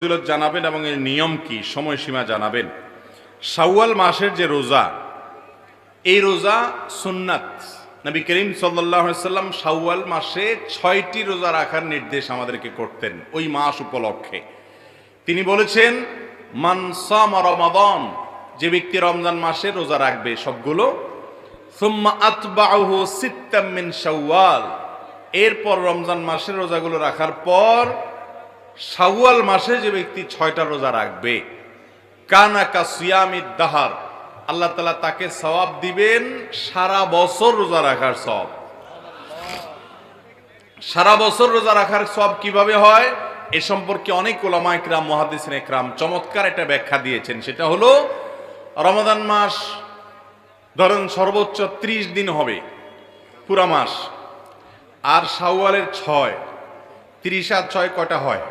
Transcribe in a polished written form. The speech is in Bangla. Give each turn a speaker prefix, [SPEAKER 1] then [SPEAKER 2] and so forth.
[SPEAKER 1] ফজিলত জানাবেন এবং এর নিয়ম কি, সময়সীমা জানাবেন। শাওয়াল মাসের যে রোজা, এই রোজা সুন্নাত। নবী করিম সাল্লাল্লাহু আলাইহি সাল্লাম শাওয়াল মাসে 6টি রোজা রাখার নির্দেশ আমাদেরকে করতেন ওই মাস উপলক্ষে। তিনি বলেছেন, মান সামা রমাদান, যে ব্যক্তি রমজান মাসে রোজা রাখবে সবগুলো, সুম্মা আতবাউহু সিত্তাম মিন শাওয়াল, এরপর রমজান মাসের রোজাগুলো রাখার পর শাওয়াল মাসে যে ব্যক্তি 6টা রোজা রাখবে, কানা কা সিয়ামিদ দাহার, আল্লাহ তাআলা তাকে সওয়াব দিবেন সারা বছর রোজা রাখার সওয়াব। সারা বছর রোজা রাখার সওয়াব কিভাবে হয় এ সম্পর্কে অনেক উলামা ইকরাম, মুহাদ্দিসিন ইকরাম চমৎকার একটা ব্যাখ্যা দিয়েছেন। সেটা হলো, রমাদান মাস ধরেন সর্বোচ্চ 30 দিন হবে পুরা মাস, আর শাওয়ালের 6, 30 আর 6 কয়টা হয়?